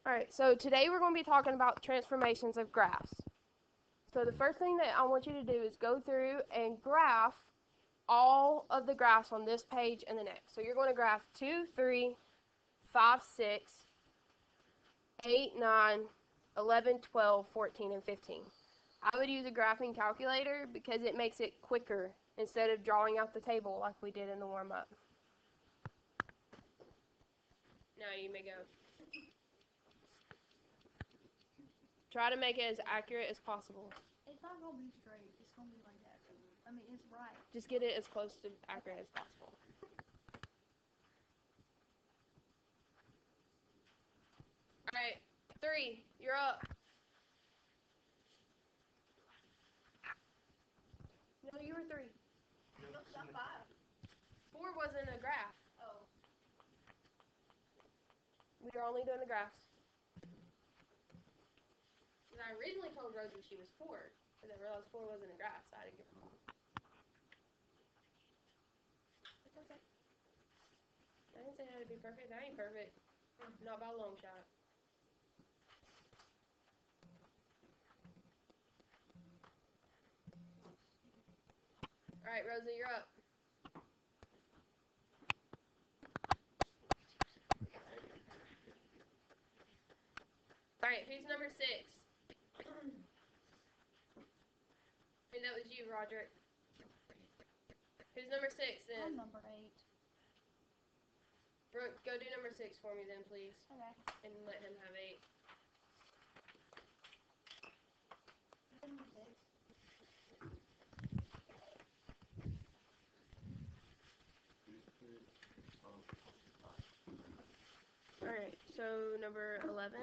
Alright, so today we're going to be talking about transformations of graphs. So the first thing that I want you to do is go through and graph all of the graphs on this page and the next. So you're going to graph 2, 3, 5, 6, 8, 9, 11, 12, 14, and 15. I would use a graphing calculator because it makes it quicker instead of drawing out the table like we did in the warm-up. Now you may go. Try to make it as accurate as possible. It's not going to be straight. It's going to be like that. I mean, it's right. Just get it as close to accurate as possible. Alright, 3, you're up. No, you were 3. No, it's not 5. 4 wasn't a graph. Oh. We were only doing the graphs. And I originally told Rosie she was 4, but I realized 4 wasn't a graph, so I didn't give her 4. It's okay. I didn't say it had to be perfect. That ain't perfect. Not by a long shot. Alright, Rosie, you're up. Alright, who's number 6? And that was you, Roderick. Who's number 6 then? I'm number 8. Brooke, go do number 6 for me then, please. Okay. And let him have 8. Number 6. Alright, so number 11.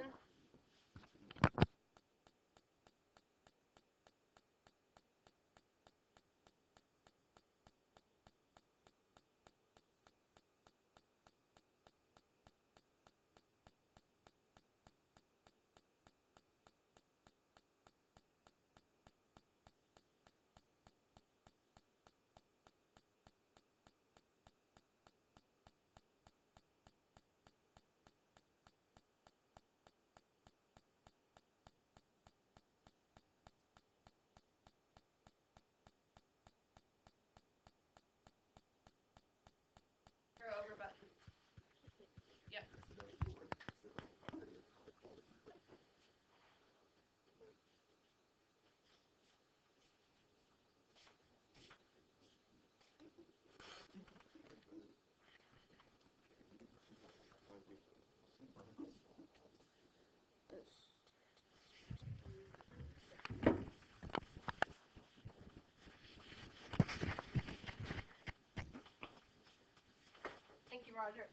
Over button. Yep. Thank you, Roger.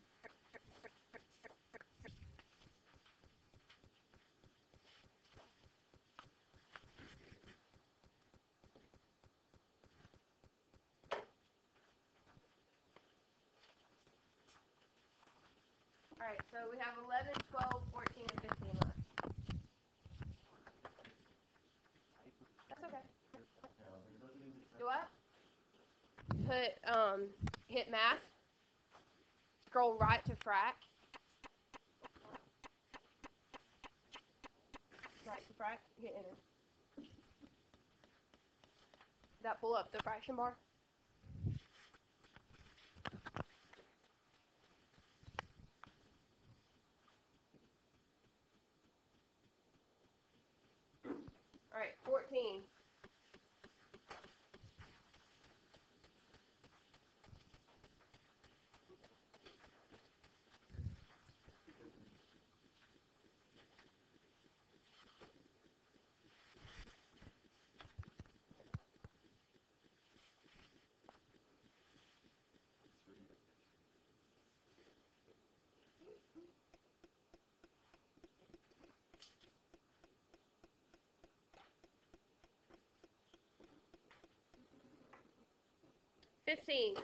Alright, so we have 11, 12, 14, and 15 left. That's okay. Do what? Hit math. Scroll right to frac. Right to frac. Hit enter. Did that pull up the fraction bar? Alright, 14. $15.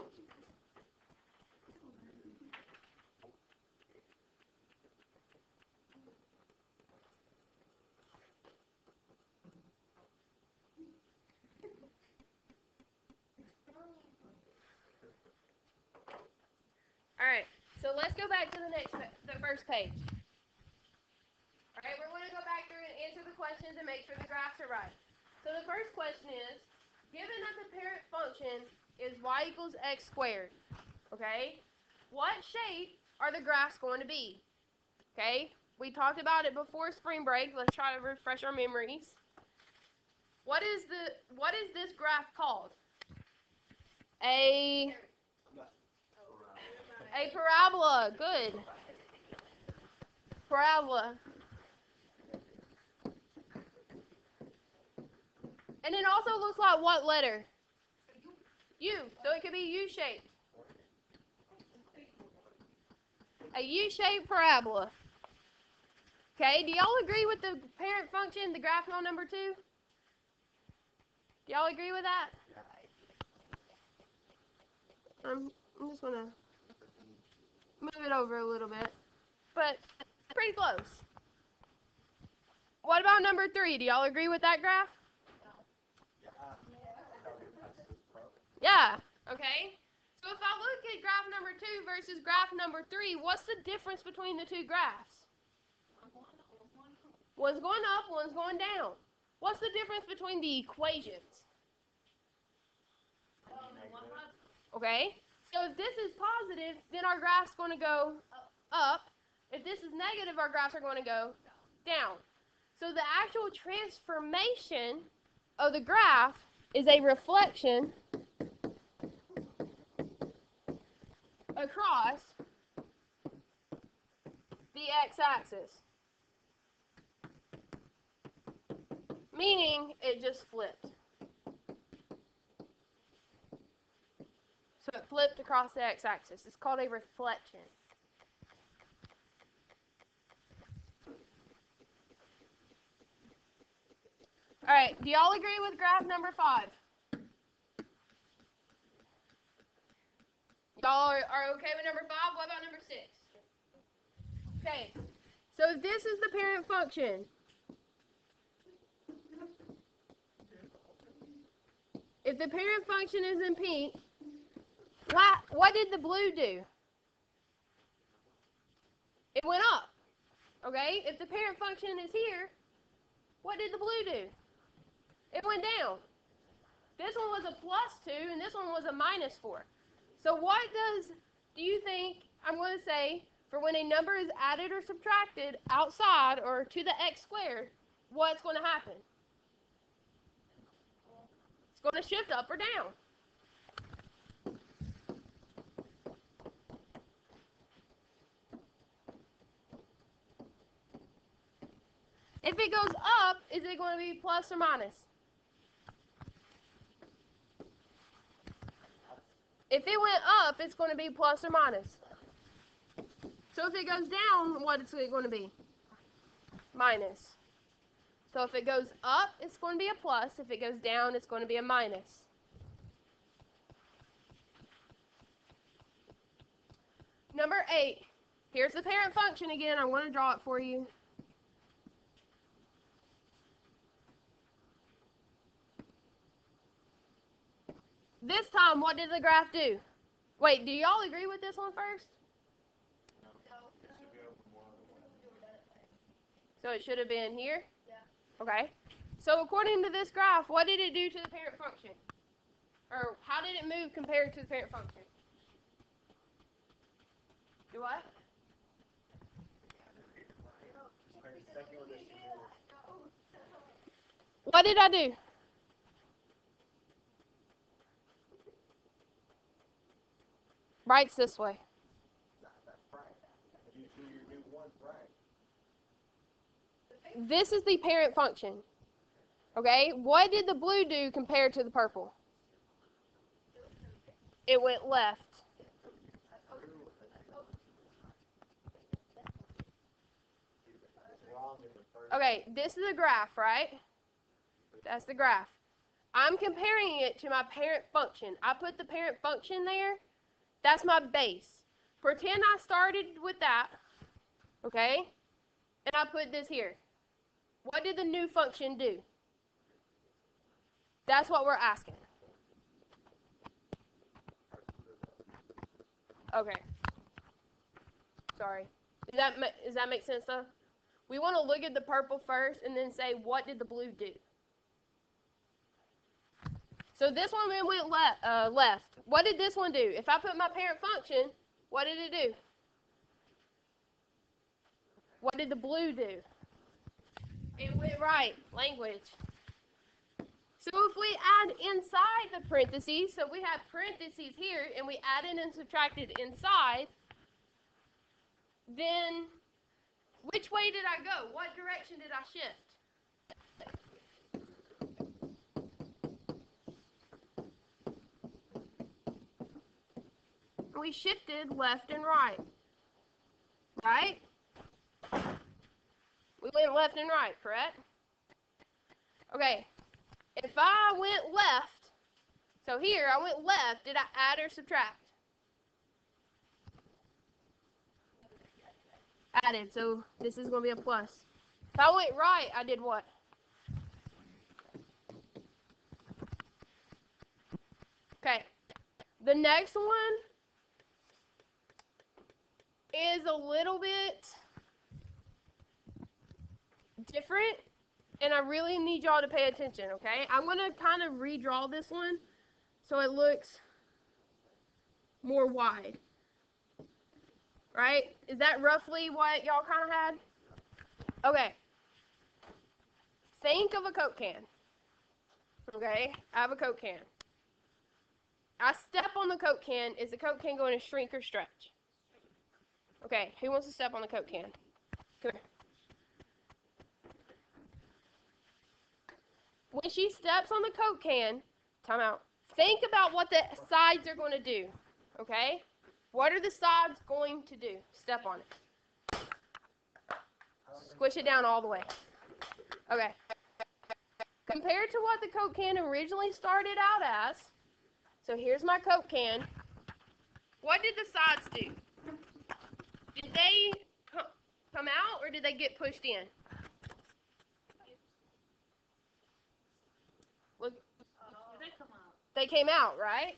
Alright, so let's go back to the first page. Okay, we're going to go back through and answer the questions and make sure the graphs are right. So the first question is, given that the parent function is y equals x squared, okay, what shape are the graphs going to be? Okay, we talked about it before spring break. Let's try to refresh our memories. What is this graph called? A parabola. Good. Parabola. And it also looks like what letter? U. So it could be U-shaped. A U-shaped parabola. Okay, do y'all agree with the parent function, the graph on number 2? Do y'all agree with that? I'm just going to move it over a little bit. But pretty close. What about number 3? Do y'all agree with that graph? Yeah. Okay. So if I look at graph number 2 versus graph number 3, what's the difference between the two graphs? One's going up, one's going down. What's the difference between the equations? Okay. So if this is positive, then our graph's going to go up. If this is negative, our graphs are going to go down. So the actual transformation of the graph is a reflection across the x-axis. Meaning it just flipped. So it flipped across the x-axis. It's called a reflection. All right, do y'all agree with graph number 5? Y'all are okay with number 5? What about number 6? Okay, so if this is the parent function, if the parent function is in pink, what did the blue do? It went up. Okay, if the parent function is here, what did the blue do? It went down. This one was a +2 and this one was a -4. So what do you think I'm going to say for when a number is added or subtracted outside or to the x squared, what's going to happen? It's going to shift up or down. If it goes up, is it going to be plus or minus? If it went up, it's going to be plus or minus. So if it goes down, what is it going to be? Minus. So if it goes up, it's going to be a plus. If it goes down, it's going to be a minus. Number 8. Here's the parent function again. I want to draw it for you. This time, what did the graph do? Wait, do y'all agree with this one first? So it should have been here? Yeah. Okay. So according to this graph, what did it do to the parent function? Or how did it move compared to the parent function? Do what? What did I do? Right's this way. This is the parent function. Okay, what did the blue do compared to the purple? It went left. Okay, this is a graph, right? That's the graph. I'm comparing it to my parent function. I put the parent function there. That's my base. Pretend I started with that, okay? And I put this here. What did the new function do? That's what we're asking. Okay. Sorry. Does that make sense though? We want to look at the purple first and then say, what did the blue do? So this one went left. What did this one do? If I put my parent function, what did it do? What did the blue do? It went right. Language. So if we add inside the parentheses, so we have parentheses here, and we added and subtracted inside, then which way did I go? What direction did I shift? We shifted left and right. Right? We went left and right, correct? Okay. If I went left, so here I went left, did I add or subtract? Added, so this is going to be a plus. If I went right, I did what? Okay. The next one is a little bit different, and I really need y'all to pay attention, okay? I'm going to kind of redraw this one so it looks more wide. Right? Is that roughly what y'all kind of had? Okay. Think of a Coke can. Okay? I have a Coke can. I step on the Coke can. Is the Coke can going to shrink or stretch? Okay. Who wants to step on the Coke can? Come here. When she steps on the Coke can, time out. Think about what the sides are going to do. Okay? What are the sides going to do? Step on it. Squish it down all the way. Okay. Compared to what the Coke can originally started out as, so here's my Coke can. What did the sides do? Did they come out or did they get pushed in? Look, They come out. they came out, right?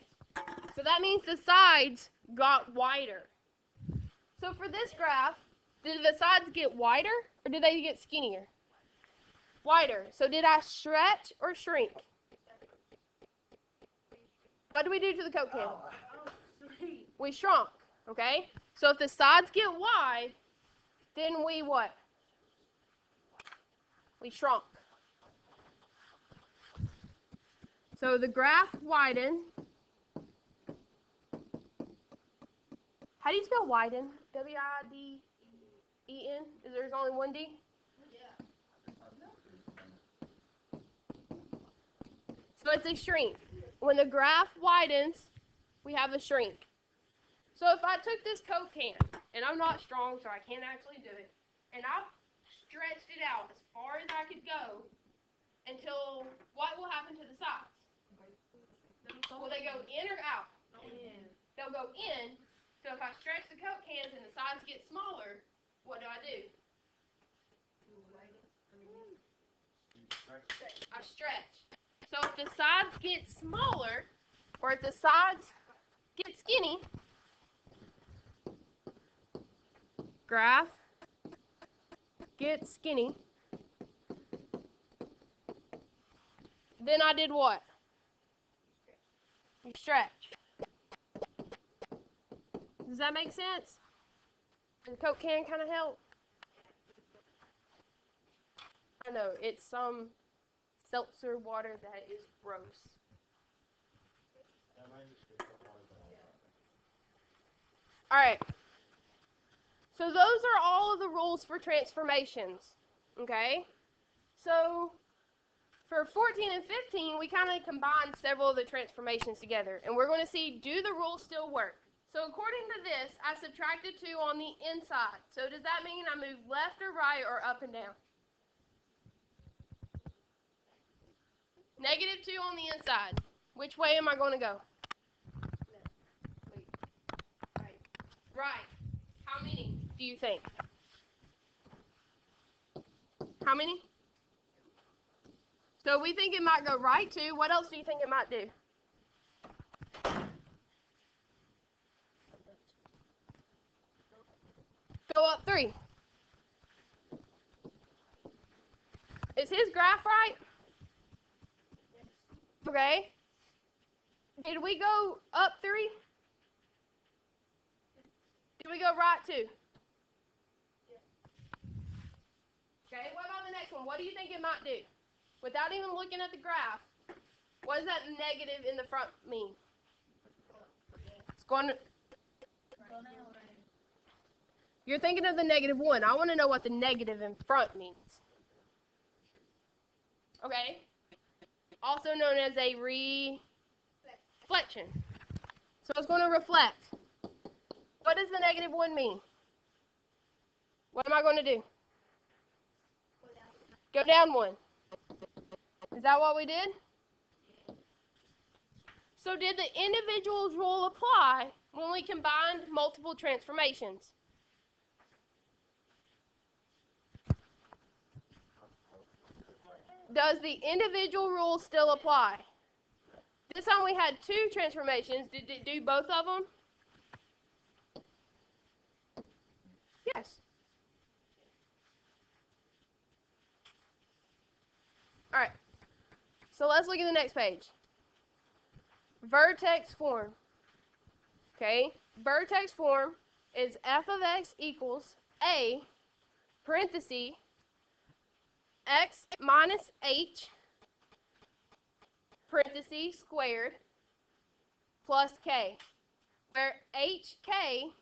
So that means the sides got wider. So for this graph, did the sides get wider or did they get skinnier? Wider. So did I stretch or shrink? What did we do to the Coke can? We shrunk, okay? So if the sides get wide, then we what? We shrunk. So the graph widened. How do you spell widen? W-I-D-E-N? Is there only one D? Yeah. So it's a shrink. When the graph widens, we have a shrink. So if I took this Coke can, and I'm not strong, so I can't actually do it, and I stretched it out as far as I could go until what will happen to the sides? Will they go in or out? In. They'll go in. So if I stretch the Coke cans and the sides get smaller, what do? I stretch. So if the sides get smaller, or if the sides get skinny, graph gets skinny, then I did what? You stretch. Does that make sense? Does the Coke can kind of help? I know, it's some seltzer water that is gross. Alright. So those are all of the rules for transformations. Okay? So for 14 and 15, we kind of combined several of the transformations together. And we're going to see, do the rules still work? So according to this, I subtracted 2 on the inside. So does that mean I move left or right or up and down? Negative 2 on the inside. Which way am I going to go? Right. How many do you think? How many? So we think it might go right 2. What else do you think it might do? Go up 3. Is his graph right? Okay. Did we go up 3? Did we go right 2? Okay, what about the next one? What do you think it might do? Without even looking at the graph, what does that negative in the front mean? It's going to... You're thinking of the -1. I want to know what the negative in front means. Okay? Also known as a reflection. So it's going to reflect. What does the -1 mean? What am I going to do? Go down 1. Is that what we did? So did the individual's rule apply when we combined multiple transformations? Does the individual rule still apply? This time we had 2 transformations. Did it do both of them? Yes. All right. So let's look at the next page. Vertex form. Okay. Vertex form is f of x equals a parenthesis x minus h parenthesis squared plus k, where hk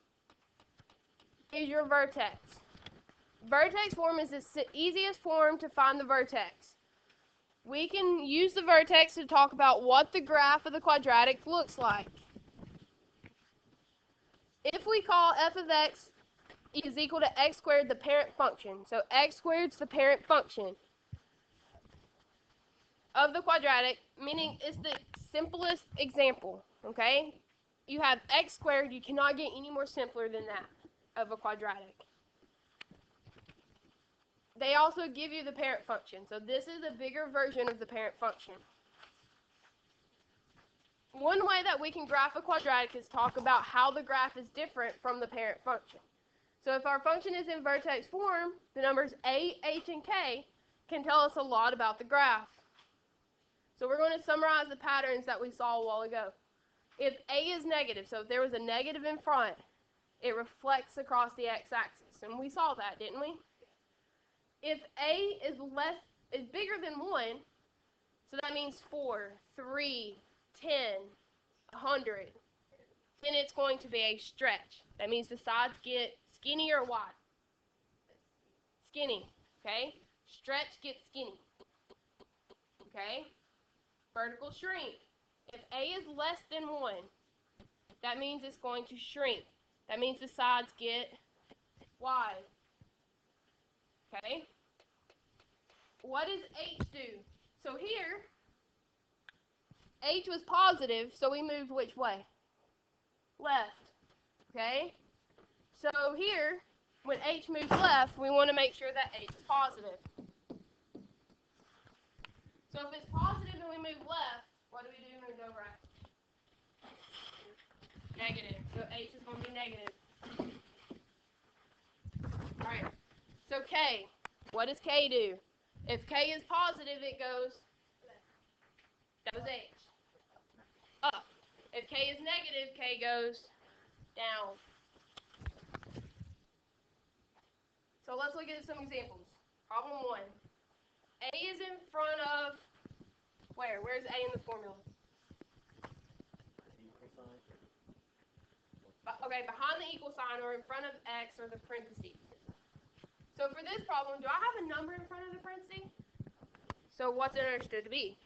is your vertex. Vertex form is the easiest form to find the vertex. We can use the vertex to talk about what the graph of the quadratic looks like. If we call f of x is equal to x squared, the parent function, so x squared is the parent function of the quadratic, meaning it's the simplest example, okay? You have x squared, you cannot get any more simpler than that of a quadratic. They also give you the parent function, so this is a bigger version of the parent function. One way that we can graph a quadratic is talk about how the graph is different from the parent function. So if our function is in vertex form, the numbers a, h, and k can tell us a lot about the graph. So we're going to summarize the patterns that we saw a while ago. If a is negative, so if there was a negative in front, it reflects across the x-axis, and we saw that, didn't we? If a is bigger than 1, so that means 4, 3, 10, 100, then it's going to be a stretch. That means the sides get skinny or wide. Skinny, okay? Stretch gets skinny, okay? Vertical shrink. If a is less than 1, that means it's going to shrink. That means the sides get wide, okay? What does h do? So here, h was positive, so we moved which way? Left, okay? So here, when h moves left, we want to make sure that h is positive. So if it's positive and we move left, what do we do when we go right? Negative. So h is going to be negative. Alright, so k. What does k do? If k is positive, it goes, that was h, up. If k is negative, k goes down. So let's look at some examples. Problem 1. A is in front of, where? Where's A in the formula? Okay, behind the equal sign or in front of x or the parentheses. So for this problem, do I have a number in front of the parentheses? So what's it understood to be?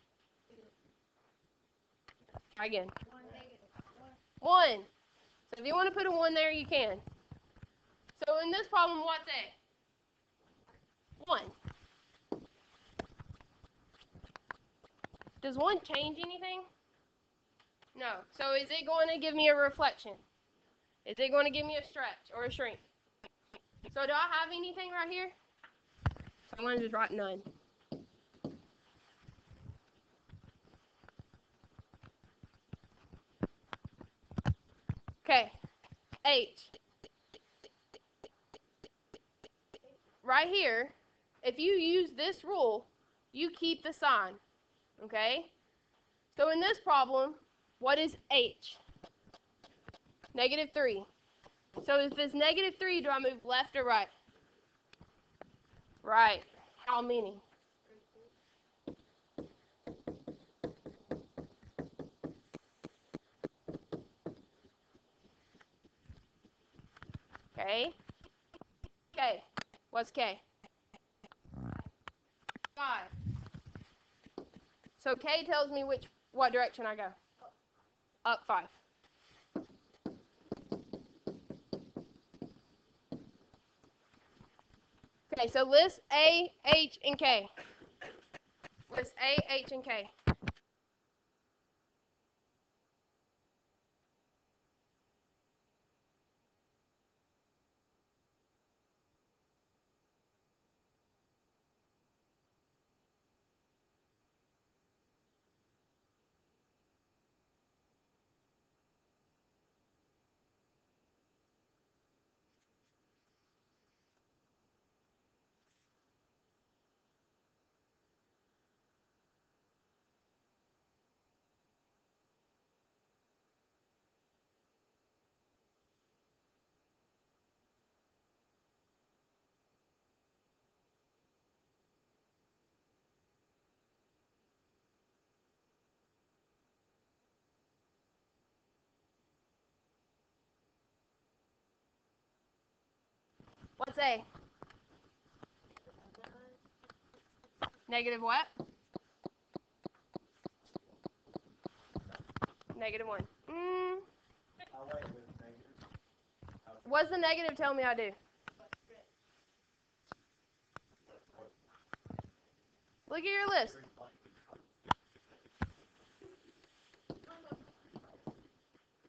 Try again. 1. So if you want to put a 1 there, you can. So in this problem, what's A? 1. Does 1 change anything? No. So is it going to give me a reflection? Is it going to give me a stretch or a shrink? So do I have anything right here? So I'm going to just write none. Okay. H. Right here, if you use this rule, you keep the sign, okay? So in this problem, what is h? -3. So if it's -3, do I move left or right? Right. How many? Okay. K. What's K? 5. So K tells me what direction I go. Up 5. Okay, so list A, H, and K. List A, H, and K. What's A? Negative what? -1. What's the negative tell me I do? Look at your list.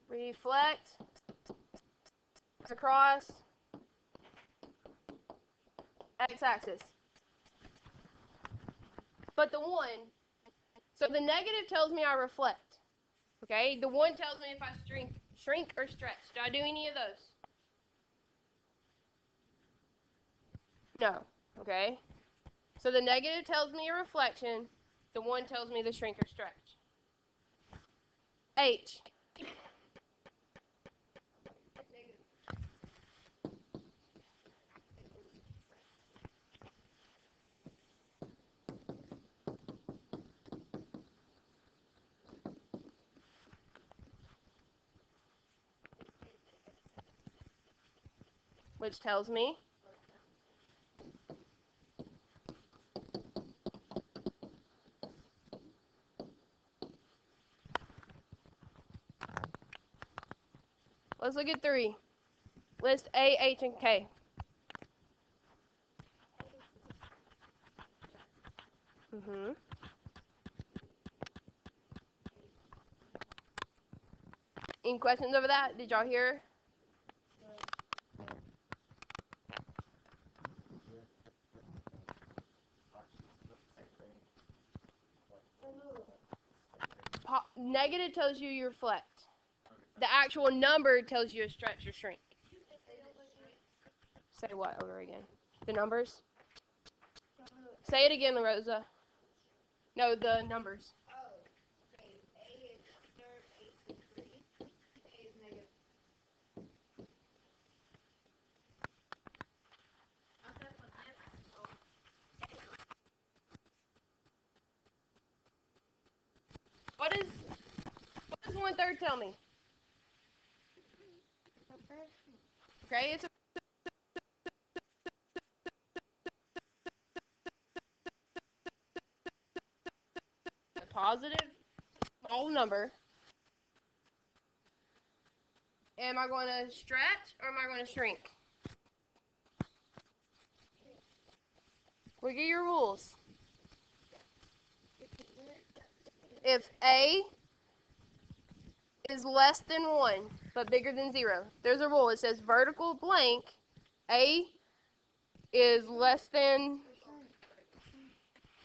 Reflect across x-axis. But the 1, so the negative tells me I reflect. Okay, the 1 tells me if I shrink or stretch. Do I do any of those? No. Okay. So the negative tells me a reflection. The 1 tells me the shrink or stretch. H. Which tells me let's look at 3. List A, H, and K. Any questions over that? Did y'all hear? Negative tells you reflect. The actual number tells you a stretch or shrink. Say what over again? The numbers? Say it again, Rosa. No, the numbers. What does 1/3 tell me? Okay, it's a positive whole number. Am I going to stretch or am I going to shrink? Look at your rules. If A is less than 1 but bigger than 0, there's a rule. It says vertical blank, A is less than,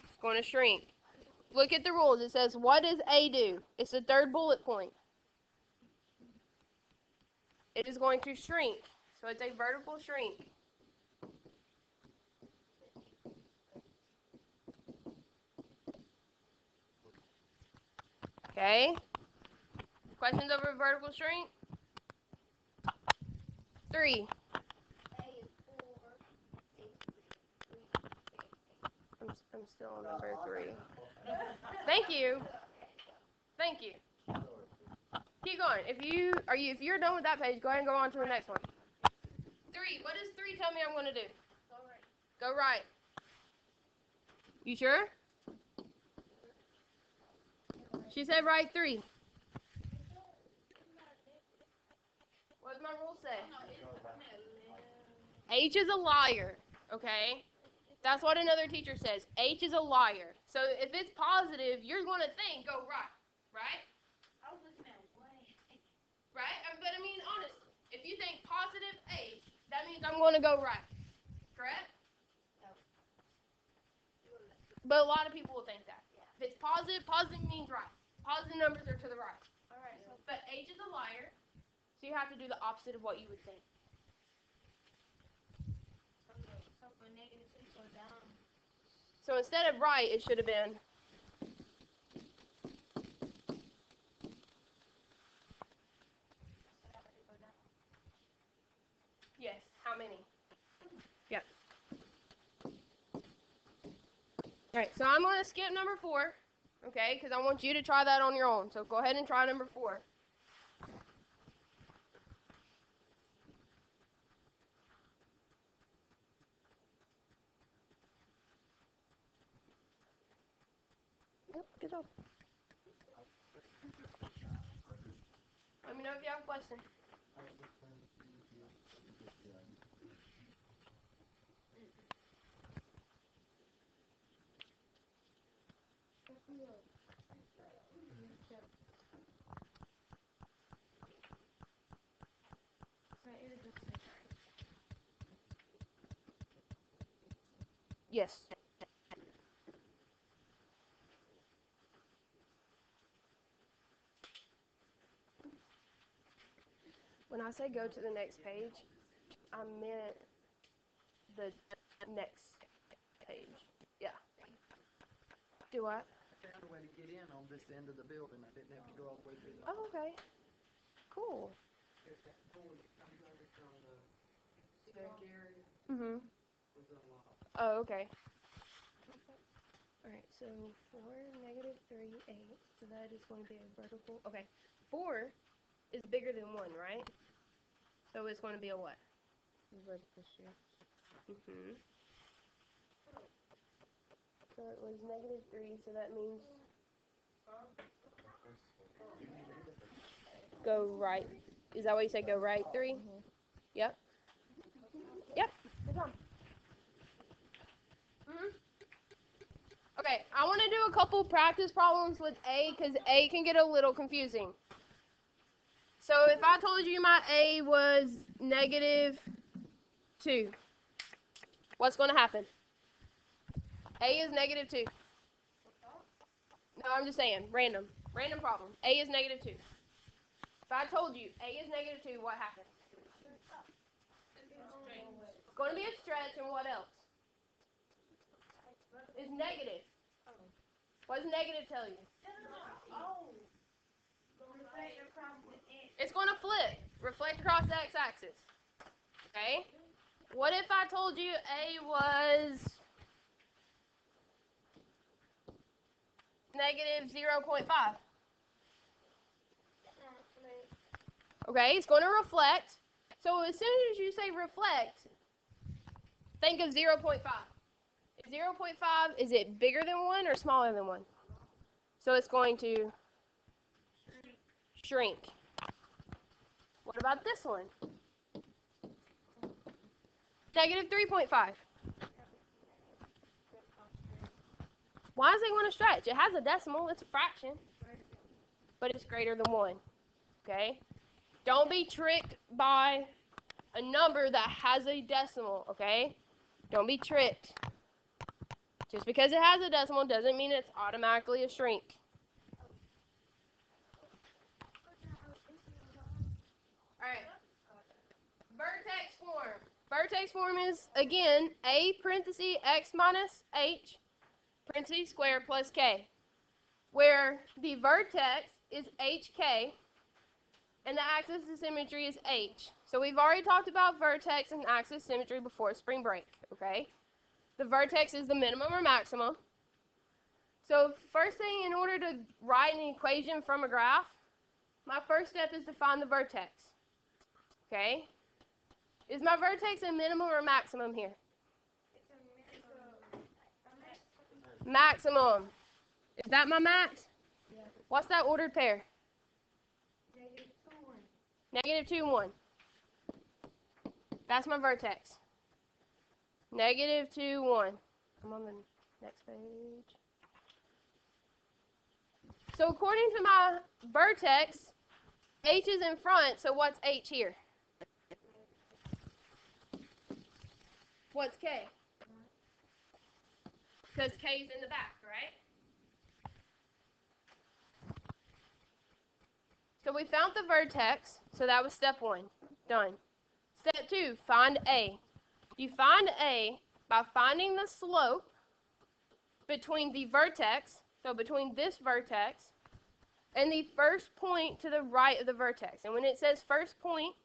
it's going to shrink. Look at the rules. It says, what does A do? It's the 3rd bullet point. It is going to shrink. So it's a vertical shrink. Okay. Questions over vertical shrink? 3. I'm still on number 3. Thank you. Thank you. Keep going. If you're done with that page, go ahead and go on to the next one. 3. What does 3 tell me I'm going to do? Go right. You sure? She said write 3. What does my rule say? H is a liar, okay? That's what another teacher says. H is a liar. So if it's positive, you're going to think go right, right? I was looking at way. Right? But I mean, honestly, if you think positive H, that means I'm going to go right, correct? No. But a lot of people will think that. If it's positive, positive means right. Positive numbers are to the right. All right. So But H is a liar, so you have to do the opposite of what you would think. for negative 6 go down. So instead of right, it should have been yes. How many? Yep. All right. So I'm going to skip number 4, okay? Because I want you to try that on your own. So go ahead and try number 4. Yep. Good job. Let me know if you have a question. Yes. When I say go to the next page, I meant the next page. Yeah. Do what? I found a way to get in on this end of the building. I didn't have to go all the way through the Oh, okay. Cool. deck area. Mhm. Was unlocked. Oh, okay. All right. So 4, -3, 8. So that is going to be a vertical. Okay. 4 is bigger than 1, right? So it's going to be a what? Vertical shift. Mhm. So it was -3. So that means go right. Is that what you said? Go right 3? Mhm. Yep. Yep. Good job. Mhm. Okay, I want to do a couple practice problems with A because A can get a little confusing. So if I told you my A was -2, what's going to happen? A is -2. No, I'm just saying, random problem. A is -2. If I told you A is -2, what happens? It's going to be a stretch, and what else? It's negative. What does negative tell you? It's going to flip, reflect across the x-axis. Okay? What if I told you A was -0.5? Okay, it's going to reflect. So as soon as you say reflect, think of 0.5. Is 0.5, is it bigger than 1 or smaller than 1? So it's going to shrink. What about this one? -3.5. Why is it going to stretch? It has a decimal, it's a fraction, but it's greater than 1. Okay? Don't be tricked by a number that has a decimal, okay? Don't be tricked. Just because it has a decimal doesn't mean it's automatically a shrink. Alright. Vertex form. Vertex form is, again, A parenthesis x minus h parenthesis squared plus k. where the vertex is HK and the axis of symmetry is H. So we've already talked about vertex and axis symmetry before spring break, okay? The vertex is the minimum or maximum. So first thing, in order to write an equation from a graph, my first step is to find the vertex, okay? Is my vertex a minimum or maximum here? Maximum. Is that my max? Yeah. What's that ordered pair? -2, 1. -2, 1. That's my vertex. -2, 1. I'm on the next page. So according to my vertex, H is in front, so what's H here? What's K? Because K is in the back, right? So we found the vertex, so that was step 1. Done. Step 2, find A. You find A by finding the slope between the vertex, so between this vertex, and the first point to the right of the vertex. And when it says first point,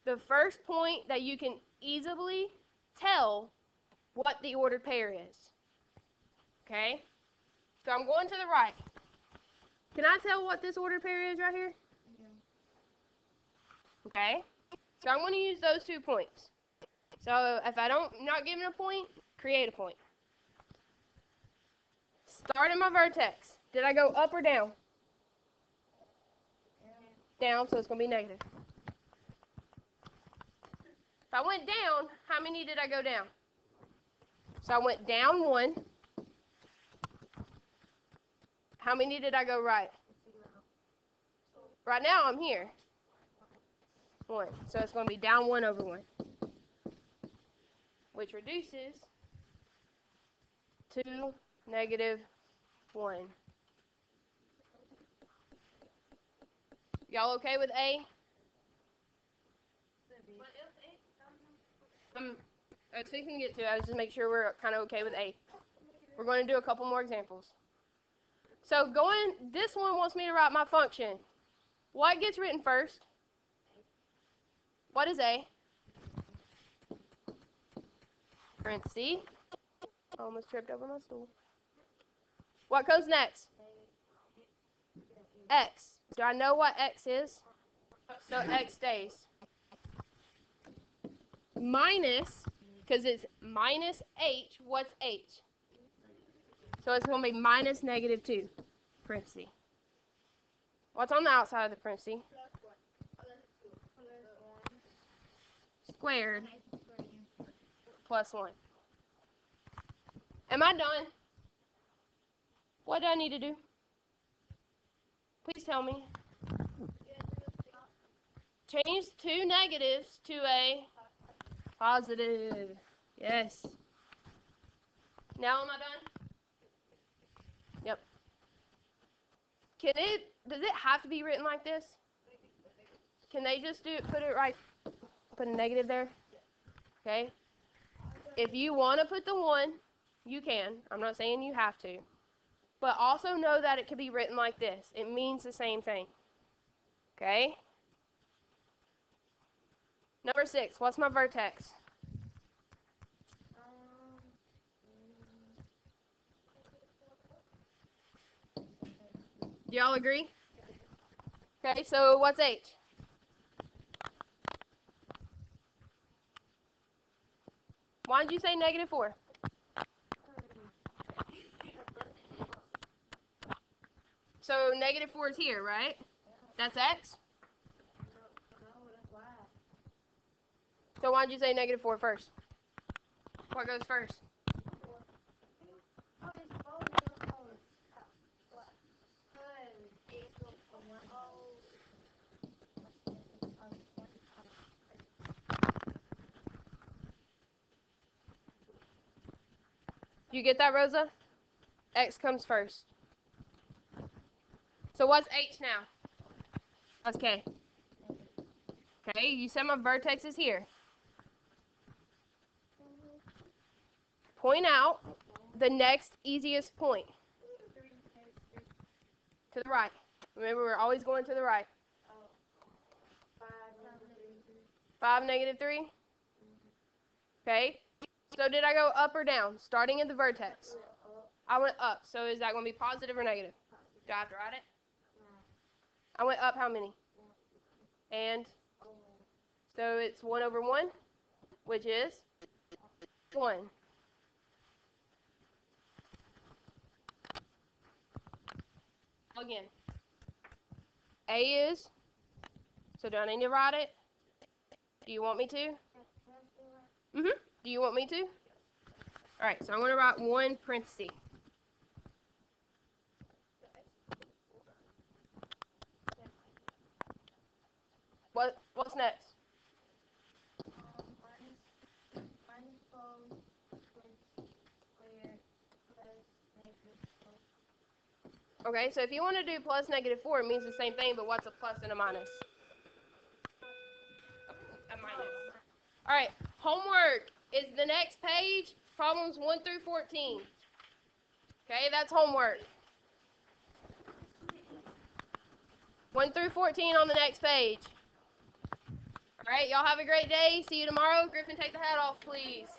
the first point that you can easily tell what the ordered pair is. Okay? So I'm going to the right. Can I tell what this ordered pair is right here? Yeah. Okay? So I'm going to use those 2 points. So if not given a point, create a point. Start at my vertex. Did I go up or down? Down, so it's going to be negative. If I went down, how many did I go down? So I went down 1. How many did I go right? Right now I'm here. 1. So it's going to be down 1 over 1. Which reduces to -1. Y'all okay with A? As we can get to it, I was just make sure we're kind of okay with A. We're going to do a couple more examples. So this one wants me to write my function. What gets written first? What is A? Parentheses. Almost tripped over my stool. What comes next? X. Do I know what X is? So X stays. Minus, because it's minus H, what's H? So it's going to be minus -2, parentheses. What's on the outside of the parentheses? Squared plus 1. Am I done? What do I need to do? Please tell me. Change 2 negatives to a positive. Yes. Now am I done? Yep. Does it have to be written like this? Can they just put it right, put a negative there? Okay. If you want to put the 1, you can. I'm not saying you have to. But also know that it could be written like this. It means the same thing. Okay? Number 6, what's my vertex? Do y'all agree? Okay, so what's H? Why did you say -4? So -4 is here, right? That's X? So why did you say -4 first? What goes first? You get that, Rosa? X comes first. So what's H now? That's K. Okay, you said my vertex is here. Point out the next easiest point. To the right. Remember, we're always going to the right. 5, -3. Okay. So did I go up or down? Starting at the vertex. I went up. So is that going to be positive or negative? Do I have to write it? I went up how many? And so it's 1/1, which is 1. Again. A is, so do I need to write it? Do you want me to? Do you want me to? Alright, so I'm going to write 1 parenthesis. What's next? Okay, so if you want to do plus -4, it means the same thing, but what's a plus and a minus? A minus. Alright, homework is the next page, problems 1 through 14. Okay, that's homework. 1 through 14 on the next page. Alright, y'all have a great day. See you tomorrow. Griffin, take the hat off, please.